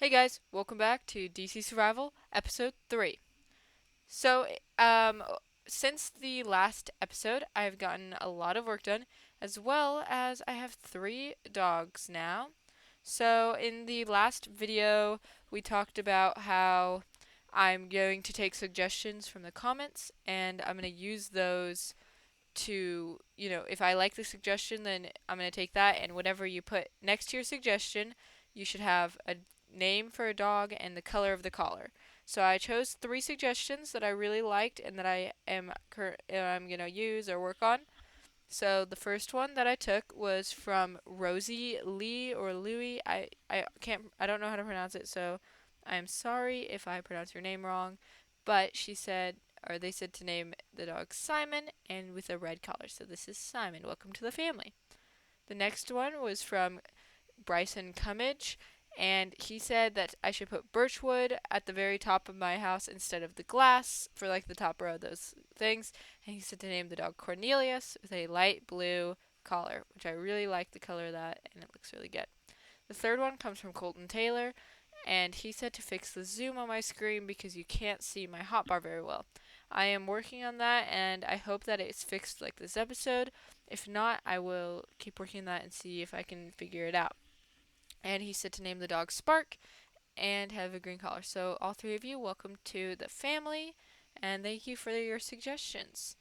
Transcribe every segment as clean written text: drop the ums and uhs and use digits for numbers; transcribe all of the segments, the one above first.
Hey guys, welcome back to DC Survival Episode 3. So, since the last episode, I've gotten a lot of work done, as well as I have 3 dogs now. So, in the last video, we talked about how I'm going to take suggestions from the comments, and I'm going to use those to, if I like the suggestion, then I'm going to take that, and whatever you put next to your suggestion, you should have a name for a dog and the color of the collar. So I chose 3 suggestions that I really liked and that I'm going to use or work on. So the first one that I took was from Rosie Lee or Louie. I don't know how to pronounce it, so I'm sorry if I pronounce your name wrong. But she said, or they said to name the dog Simon and with a red collar. So this is Simon. Welcome to the family. The next one was from Bryson Cummage, and he said that I should put birchwood at the very top of my house instead of the glass for like the top row of those things. And he said to name the dog Cornelius with a light blue collar, which I really like the color of that, and it looks really good. The third one comes from Colton Taylor, and he said to fix the zoom on my screen because you can't see my hotbar very well. I am working on that, and I hope that it's fixed like this episode. If not, I will keep working on that and see if I can figure it out. And he said to name the dog Spark and have a green collar. So, all 3 of you, welcome to the family, and thank you for your suggestions.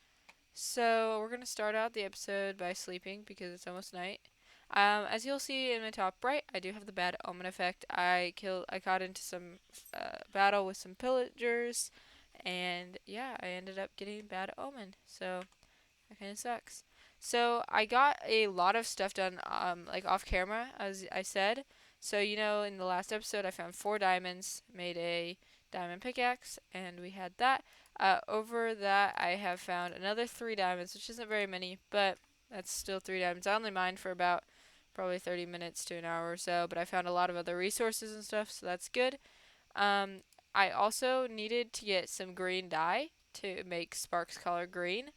So, we're going to start out the episode by sleeping because it's almost night. As you'll see in the top right, I do have the bad omen effect. I got into some battle with some pillagers, and yeah, I ended up getting bad omen. So that kind of sucks. So I got a lot of stuff done, like off camera, as I said. So in the last episode, I found 4 diamonds, made a diamond pickaxe, and we had that. Over that, I have found another 3 diamonds, which isn't very many, but that's still 3 diamonds. I only mined for about probably 30 minutes to an hour or so, but I found a lot of other resources and stuff, so that's good. Um, I also needed to get some green dye to make Sparks color green,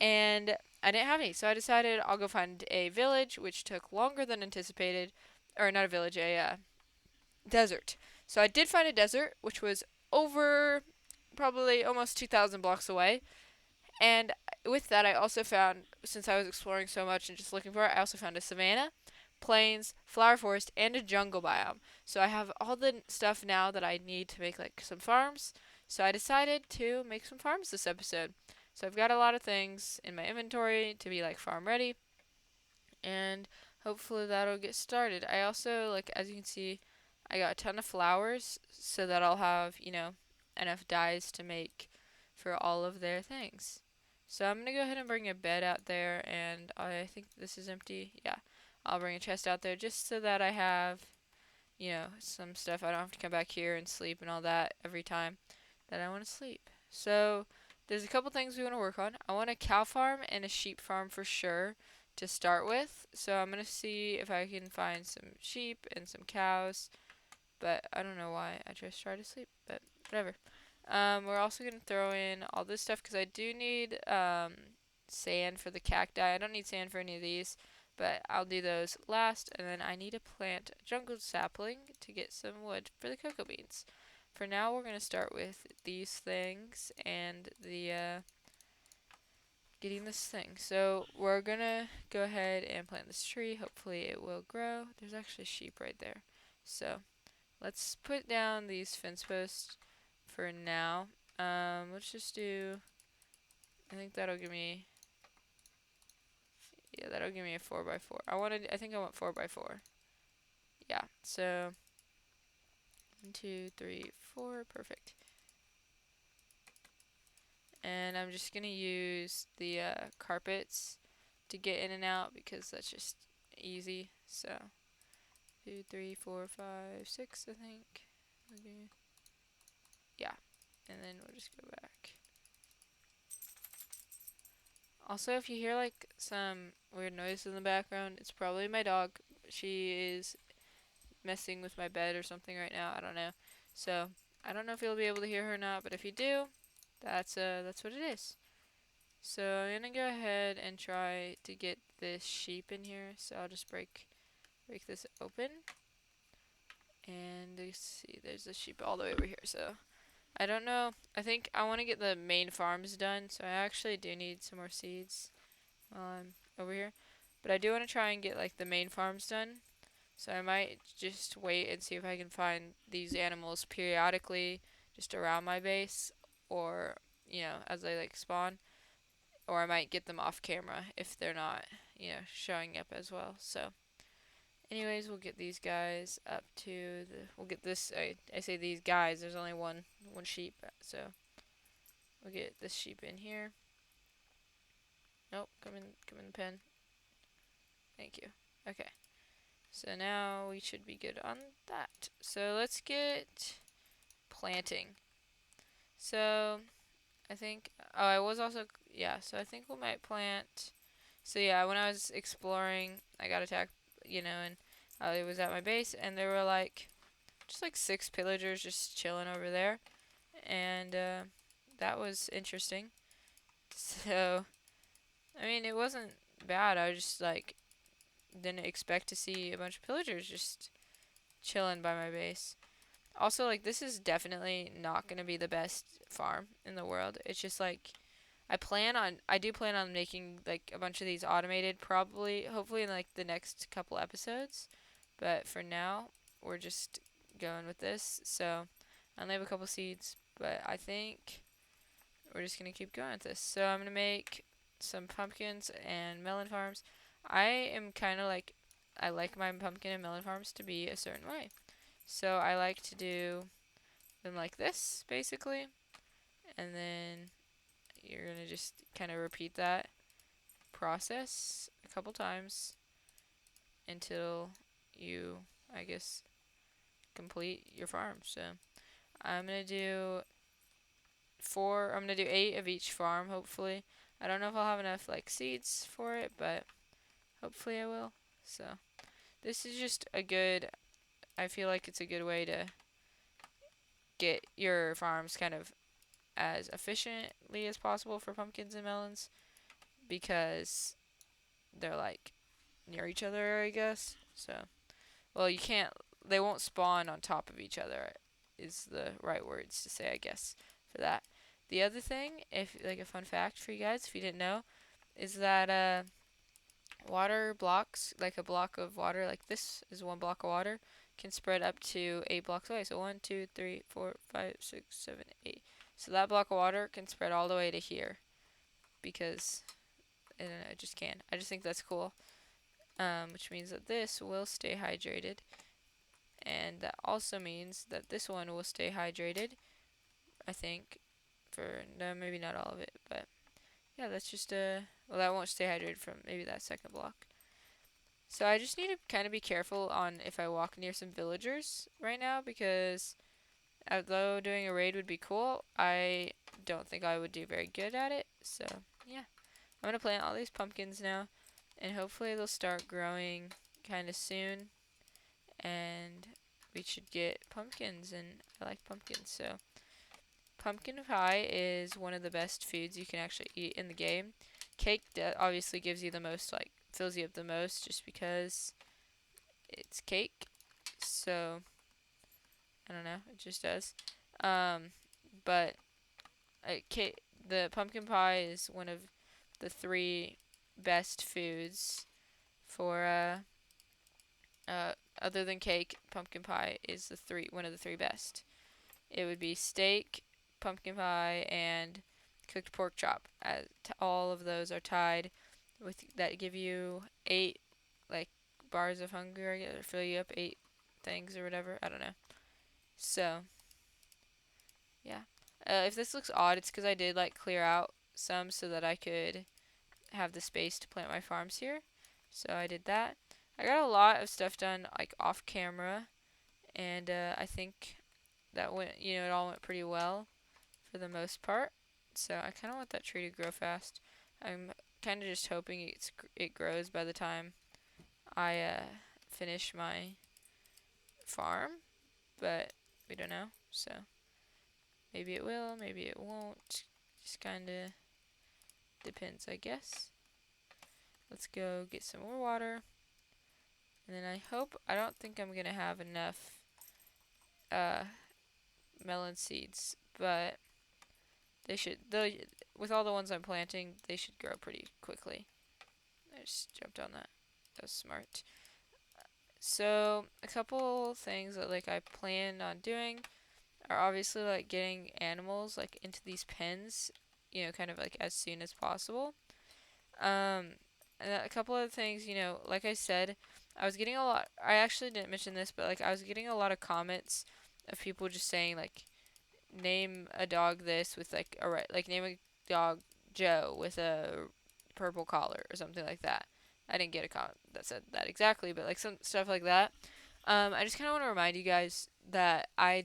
and I didn't have any, so I decided I'll go find a village, which took longer than anticipated, or not a village, a desert. So I did find a desert, which was over probably almost 2,000 blocks away, and with that, I also found, since I was exploring so much and just looking for it, I also found a savanna, plains, flower forest, and a jungle biome. So I have all the stuff now that I need to make like some farms. So I decided to make some farms this episode. So I've got a lot of things in my inventory to be like farm ready, and hopefully that'll get started. I also, like, as you can see, I got a ton of flowers so that I'll have, enough dyes to make for all of their things. So I'm gonna go ahead and bring a bed out there, and I think this is empty. Yeah, I'll bring a chest out there just so that I have, some stuff. I don't have to come back here and sleep and all that every time that I want to sleep. So there's a couple things we want to work on. I want a cow farm and a sheep farm for sure to start with. So I'm gonna see if I can find some sheep and some cows, but I don't know why I just tried to sleep, but whatever. We're also gonna throw in all this stuff because I do need sand for the cacti. I don't need sand for any of these, but I'll do those last. And then I need to plant a jungle sapling to get some wood for the cocoa beans. For now, we're gonna start with these things and the getting this thing. So we're gonna go ahead and plant this tree. Hopefully it will grow. There's actually sheep right there. So let's put down these fence posts for now. Let's just do, I think that'll give me, yeah, that'll give me a 4x4. I think I want 4x4. Yeah, so 1, 2, 3, 4, perfect. And I'm just gonna use the carpets to get in and out because that's just easy. So 2, 3, 4, 5, 6, I think. Okay. Yeah, and then we'll just go back. Also, if you hear like some weird noise in the background, it's probably my dog. She is messing with my bed or something right now. I don't know. So I don't know if you'll be able to hear her or not, but if you do, that's what it is. So I'm gonna go ahead and try to get this sheep in here. So I'll just break this open. And you see, there's a sheep all the way over here. So I don't know. I think I want to get the main farms done. So I actually do need some more seeds while I'm over here. But I do want to try and get like the main farms done. So I might just wait and see if I can find these animals periodically just around my base, or as they like spawn, or I might get them off camera if they're not showing up as well. So anyways, we'll get these guys up to we'll get this, I say these guys, there's only one sheep, so we'll get this sheep in here. Nope, come in the pen. Thank you. Okay. So now we should be good on that. So let's get planting. So I think, oh, I was also, yeah, so I think we might plant. So yeah, when I was exploring, I got attacked, and I was at my base, and there were like just like 6 pillagers just chilling over there, and that was interesting. So I mean, it wasn't bad. I just like didn't expect to see a bunch of pillagers just chilling by my base. Also, like, this is definitely not gonna be the best farm in the world. It's just like I do plan on making like a bunch of these automated, probably, hopefully in like the next couple episodes. But for now, we're just going with this. So I only have a couple seeds, but I think we're just gonna keep going with this. So I'm gonna make some pumpkins and melon farms. I am kind of like, I like my pumpkin and melon farms to be a certain way. So I like to do them like this, basically. And then you're going to just kind of repeat that process a couple times until you, I guess, complete your farm. So I'm going to do I'm going to do 8 of each farm, hopefully. I don't know if I'll have enough, like, seeds for it, but hopefully I will. So this is just I feel like it's a good way to get your farms kind of as efficiently as possible for pumpkins and melons, because they're like near each other, I guess. So, well, you can't, they won't spawn on top of each other, is the right words to say, I guess, for that. The other thing, if like a fun fact for you guys, if you didn't know, is that water blocks, like a block of water, like this is 1 block of water, can spread up to 8 blocks away. So 1, 2, 3, 4, 5, 6, 7, 8. So that block of water can spread all the way to here, because I don't know, it just can. I just think that's cool. Which means that this will stay hydrated, and that also means that this one will stay hydrated, I think, for, no, maybe not all of it, but yeah, that's just well, that won't stay hydrated from maybe that second block. So I just need to kind of be careful on if I walk near some villagers right now, because although doing a raid would be cool, I don't think I would do very good at it. So yeah, I'm gonna plant all these pumpkins now, and hopefully they'll start growing kind of soon, and we should get pumpkins, and I like pumpkins. So pumpkin pie is one of the best foods you can actually eat in the game. Cake obviously gives you the most, like, fills you up the most, just because it's cake. So I don't know, it just does. But the pumpkin pie is one of the 3 best foods for other than cake. Pumpkin pie is one of the 3 best. It would be steak, pumpkin pie, and cooked pork chop. All of those are tied with that give you 8 like bars of hunger, I guess, or fill you up 8 things or whatever. I don't know. So yeah. If this looks odd, it's because I did like clear out some so that I could have the space to plant my farms here. So I did that. I got a lot of stuff done like off camera, and I think that went, it all went pretty well for the most part. So I kind of want that tree to grow fast. I'm kind of just hoping it grows by the time I finish my farm, but we don't know. So maybe it will, maybe it won't. Just kind of depends, I guess. Let's go get some more water. And then I don't think I'm going to have enough uh, melon seeds, but with all the ones I'm planting, they should grow pretty quickly. I just jumped on that. That was smart. So a couple things that like I plan on doing are obviously like getting animals like into these pens, kind of like as soon as possible. And a couple of things, like I said, I was getting a lot. I actually didn't mention this, but like I was getting a lot of comments of people just saying like, name a dog this with like like name a dog Joe with a purple collar or something like that. I didn't get a comment that said that exactly, but like some stuff like that. I just kind of want to remind you guys that I'm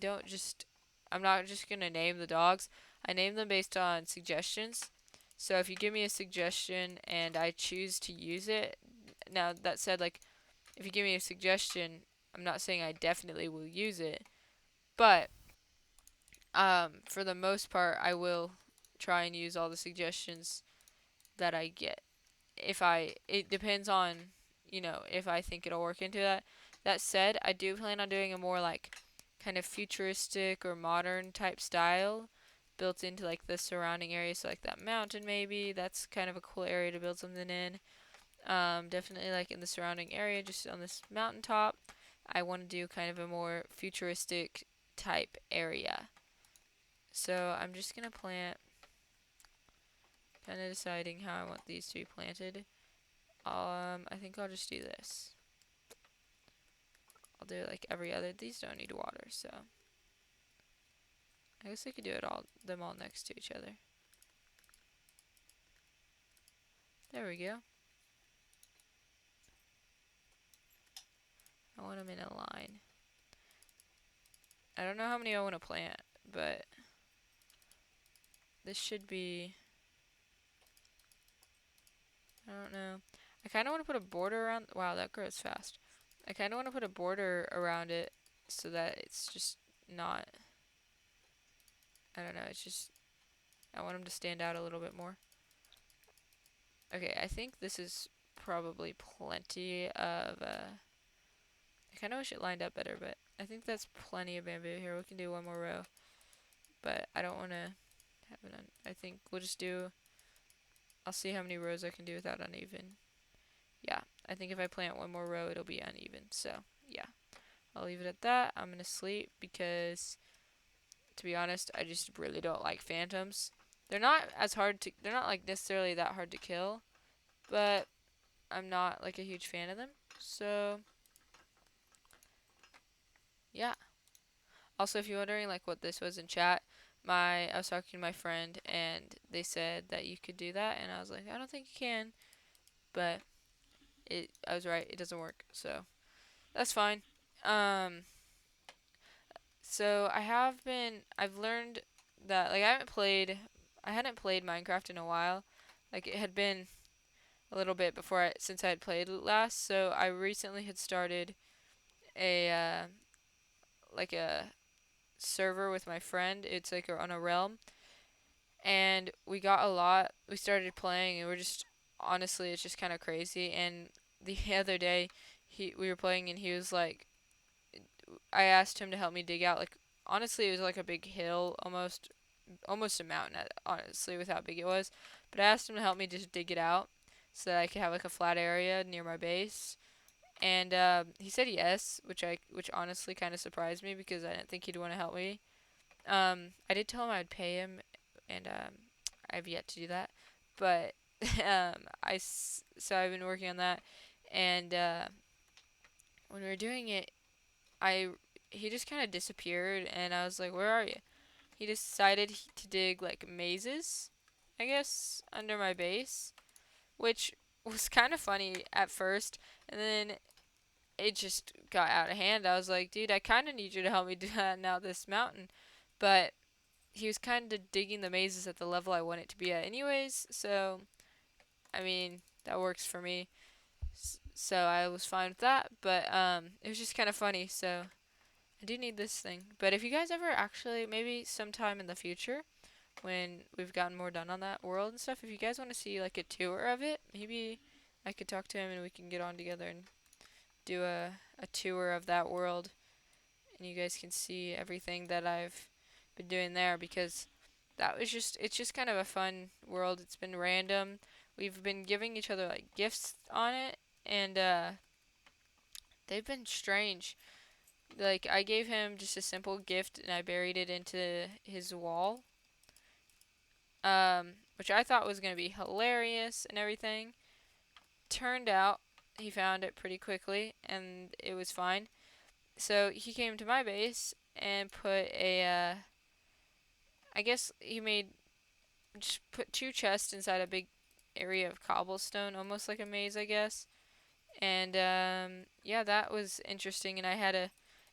not just gonna name the dogs. I name them based on suggestions. So if you give me a suggestion and I choose to use it, now that said, like if you give me a suggestion, I'm not saying I definitely will use it, but for the most part, I will try and use all the suggestions that I get. It depends on, if I think it'll work into that. That said, I do plan on doing a more like kind of futuristic or modern type style built into like the surrounding area. So like that mountain maybe, that's kind of a cool area to build something in. Definitely like in the surrounding area, just on this mountaintop. I want to do kind of a more futuristic type area. So I'm just gonna plant, kind of deciding how I want these to be planted. I think I'll just do this. I'll do it like every other. These don't need water, so I guess I could do them all next to each other. There we go. I want them in a line. I don't know how many I want to plant, but this should be. I don't know. I kind of want to put a border around. Wow, that grows fast. I kind of want to put a border around it so that it's just not. I don't know. It's just. I want them to stand out a little bit more. Okay, I think this is probably plenty of. I kind of wish it lined up better, but I think that's plenty of bamboo here. We can do one more row, but I don't want to have it on. I think we'll just do. I'll see how many rows I can do without uneven. Yeah, I think if I plant one more row, it'll be uneven. So, yeah. I'll leave it at that. I'm going to sleep because, to be honest, I just really don't like phantoms. They're not they're not like necessarily that hard to kill, but I'm not like a huge fan of them. So, yeah. Also, if you're wondering like what this was in chat, I was talking to my friend and they said that you could do that, and I was like, I don't think you can, but I was right. It doesn't work, so that's fine. Um, so I've learned that like I hadn't played Minecraft in a while. Like it had been a little bit since I had played last. So I recently had started a like a server with my friend. It's like on a realm, and we got a lot. We started playing, and we're just honestly, it's just kind of crazy. And the other day, we were playing, and he was like, I asked him to help me dig out like honestly, it was like a big hill almost a mountain, honestly, with how big it was. But I asked him to help me just dig it out so that I could have like a flat area near my base. And he said yes, which honestly kind of surprised me because I didn't think he'd want to help me. I did tell him I'd pay him, and I've yet to do that. But so I've been working on that, and when we were doing it, I he just kind of disappeared, and I was like, "Where are you?" He decided to dig like mazes, I guess, under my base, which was kind of funny at first, and then it just got out of hand. I was like, dude, I kind of need you to help me do that now this mountain, but he was kind of digging the mazes at the level I want it to be at anyways, so I mean, that works for me. So I was fine with that, but it was just kind of funny, so I do need this thing. But if you guys ever actually, maybe sometime in the future, when we've gotten more done on that world and stuff, if you guys want to see like a tour of it, maybe I could talk to him and we can get on together and do a tour of that world. And and you guys can see everything that I've been doing there, because it's just kind of a fun world. It's been random. We've been giving each other like gifts on it, and they've been strange. Like, I gave him just a simple gift and I buried it into his wall, which I thought was going to be hilarious and everything. Turned out he found it pretty quickly and it was fine. So he came to my base and put I guess he made, just put two chests inside a big area of cobblestone, almost like a maze, I guess. And yeah, that was interesting.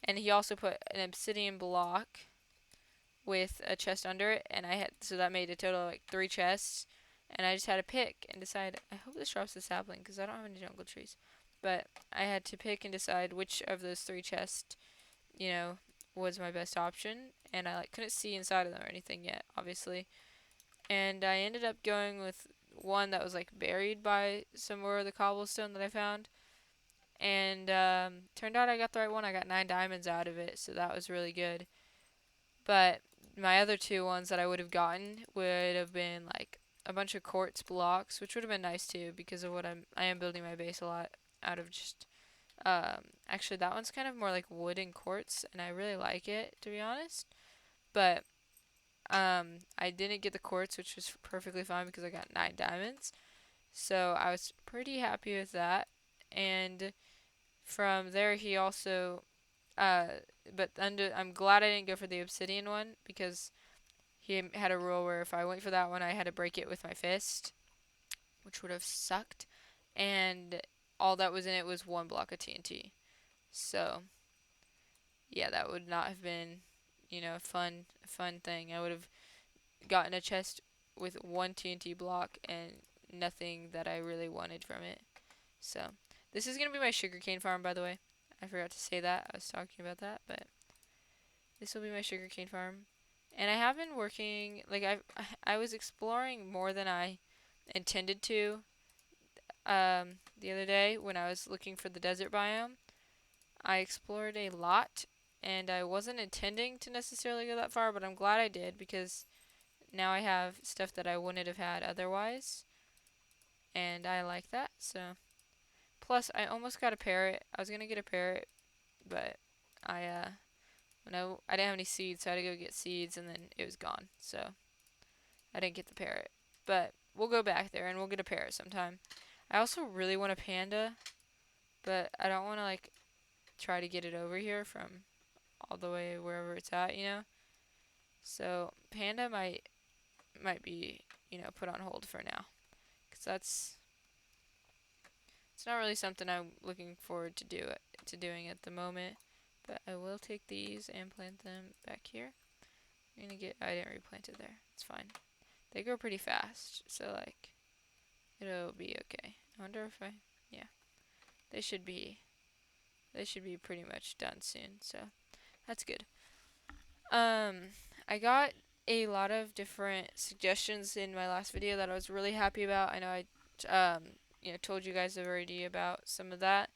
And he also put an obsidian block with a chest under it, and so that made a total of like 3 chests. And I just had to pick and decide. I hope this drops the sapling because I don't have any jungle trees. But I had to pick and decide which of those 3 chests, you know, was my best option. And I like couldn't see inside of them or anything yet, obviously. And I ended up going with one that was like buried by some more of the cobblestone that I found. And turned out I got the right one. I got 9 diamonds out of it, so that was really good. But my other 2 ones that I would have gotten would have been like a bunch of quartz blocks, which would have been nice too, because of what I am building my base a lot out of just actually that one's kind of more like wood and quartz, and I really like it, to be honest. But I didn't get the quartz, which was perfectly fine because I got 9 diamonds. So I was pretty happy with that. And from there he also I'm glad I didn't go for the obsidian one, because he had a rule where if I went for that one, I had to break it with my fist, which would have sucked. And all that was in it was 1 block of TNT. So yeah, that would not have been, a fun thing. I would have gotten a chest with 1 TNT block and nothing that I really wanted from it. So this is gonna be my sugarcane farm, by the way. I forgot to say that. I was talking about that, but this will be my sugarcane farm. And I have been working, like I was exploring more than I intended to the other day when I was looking for the desert biome. I explored a lot, and I wasn't intending to necessarily go that far, but I'm glad I did, because now I have stuff that I wouldn't have had otherwise, and I like that. So plus I almost got a parrot. I was gonna get a parrot, but I I didn't have any seeds, so I had to go get seeds, and then it was gone. So I didn't get the parrot. But we'll go back there and we'll get a parrot sometime. I also really want a panda, but I don't want to like try to get it over here from all the way wherever it's at. So panda might be, put on hold for now, cuz it's not really something I'm looking forward to doing at the moment. But I will take these and plant them back here. I didn't replant it there. It's fine. They grow pretty fast, so like it'll be okay. I wonder if yeah. They should be pretty much done soon, so that's good. I got a lot of different suggestions in my last video that I was really happy about. I know told you guys already about some of that,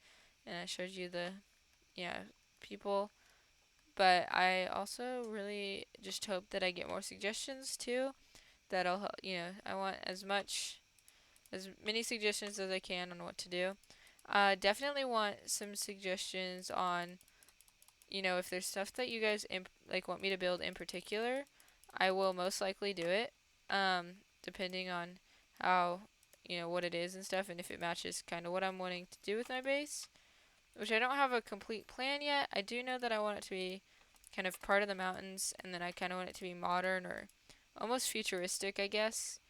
and I showed you the people. But I also really just hope that I get more suggestions too. That'll help. I want as many suggestions as I can on what to do. Definitely want some suggestions on, if there's stuff that you guys want me to build in particular. I will most likely do it, depending on how, what it is and stuff, and if it matches kind of what I'm wanting to do with my base, which I don't have a complete plan yet. I do know that I want it to be kind of part of the mountains, and then I kind of want it to be modern or almost futuristic, I guess.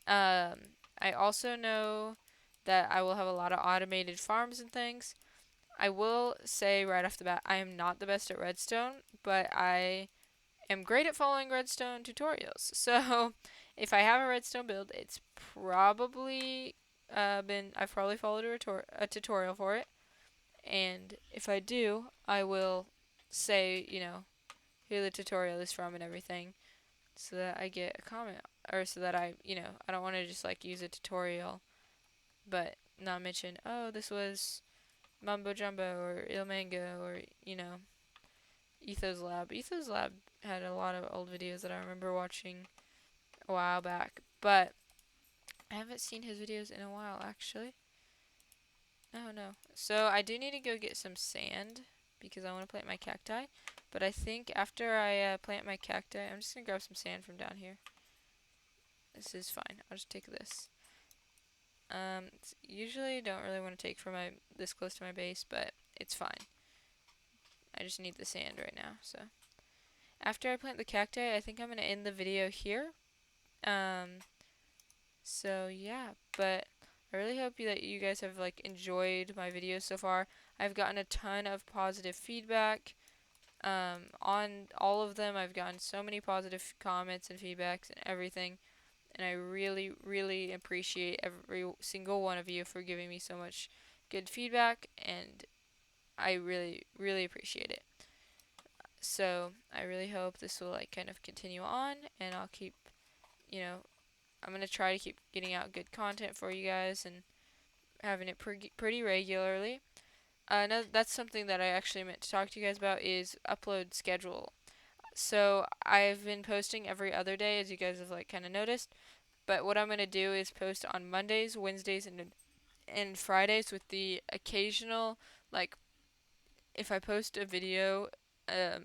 I also know that I will have a lot of automated farms and things. I will say right off the bat, I am not the best at redstone, but I am great at following redstone tutorials. So if I have a redstone build, it's probably I've probably followed a tutorial for it. And if I do, I will say, who the tutorial is from and everything, so that I get a comment, or so that I don't want to just like use a tutorial but not mention, oh, this was Mumbo Jumbo or Il Mango, or Ethos Lab. Ethos Lab had a lot of old videos that I remember watching a while back, but I haven't seen his videos in a while actually. Oh no. So I do need to go get some sand because I want to plant my cacti. But I think after I plant my cacti, I'm just going to grab some sand from down here. This is fine. I'll just take this. Usually don't really want to take from this close to my base, but it's fine. I just need the sand right now. So after I plant the cacti, I think I'm going to end the video here. So yeah, but I really hope that you guys have like enjoyed my videos so far. I've gotten a ton of positive feedback on all of them. I've gotten so many positive comments and feedbacks and everything, and I really, really appreciate every single one of you for giving me so much good feedback, and I really, really appreciate it. So I really hope this will like kind of continue on, and I'll keep, you know, I'm gonna try to keep getting out good content for you guys and having it pretty regularly. No, that's something that I actually meant to talk to you guys about is upload schedule. So I've been posting every other day, as you guys have like kind of noticed. But what I'm gonna do is post on Mondays, Wednesdays, and Fridays, with the occasional like if I post a video.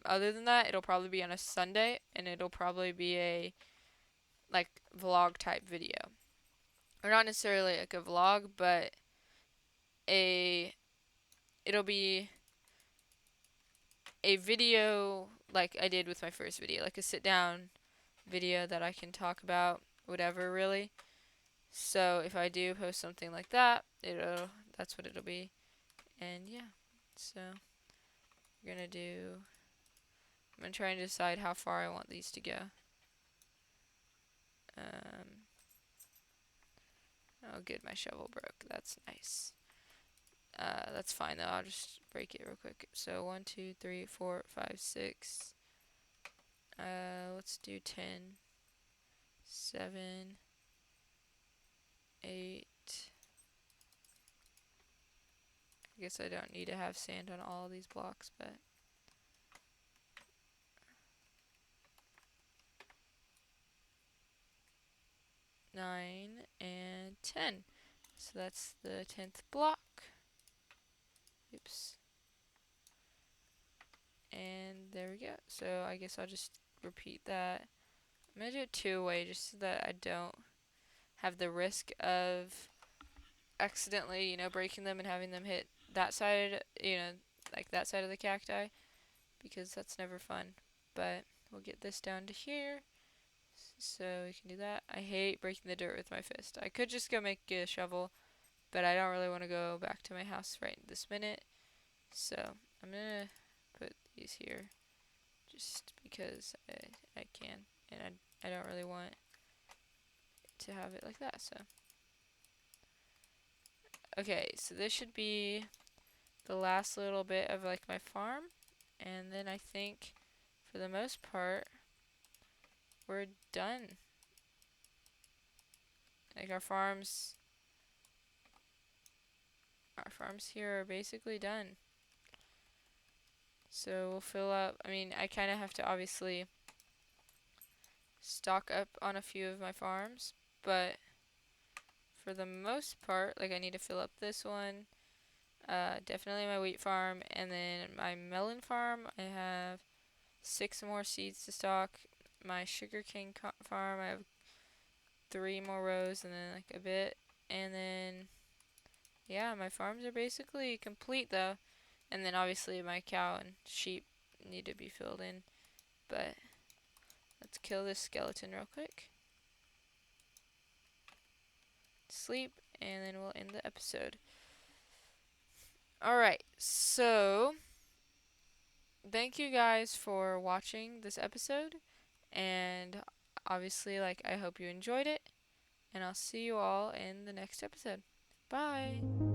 Other than that, it'll probably be on a Sunday, and it'll probably be a like vlog type video, or not necessarily like a vlog, but a it'll be a video like I did with my first video, like a sit down video that I can talk about whatever really. So if I do post something like that, that's what it'll be. And yeah. So we're gonna do I'm gonna try and decide how far I want these to go. Oh good, my shovel broke. That's nice. That's fine though, I'll just break it real quick. So 1, 2, 3, 4, 5, 6. Let's do 10, 7, 8. I guess I don't need to have sand on all of these blocks, but 9 and 10. So that's the 10th block. Oops. And there we go. So I guess I'll just repeat that. I'm going to do it two-way just so that I don't have the risk of accidentally, breaking them and having them hit that side, like that side of the cacti, because that's never fun. But we'll get this down to here. So we can do that. I hate breaking the dirt with my fist. I could just go make a shovel, but I don't really want to go back to my house right this minute. So I'm going to put these here just because I can, and I don't really want to have it like that. So okay, so this should be the last little bit of like my farm, and then I think for the most part we're done. Like our farms here are basically done. So we'll fill up. I mean, I kind of have to obviously stock up on a few of my farms, but for the most part, like I need to fill up this one. Definitely my wheat farm, and then my melon farm. I have 6 more seeds to stock. My sugarcane farm, I have 3 more rows, and then like a bit, and then yeah, my farms are basically complete though. And then obviously my cow and sheep need to be filled in. But let's kill this skeleton real quick. Sleep, and then we'll end the episode. Alright, so thank you guys for watching this episode. And obviously, like, I hope you enjoyed it. And I'll see you all in the next episode. Bye!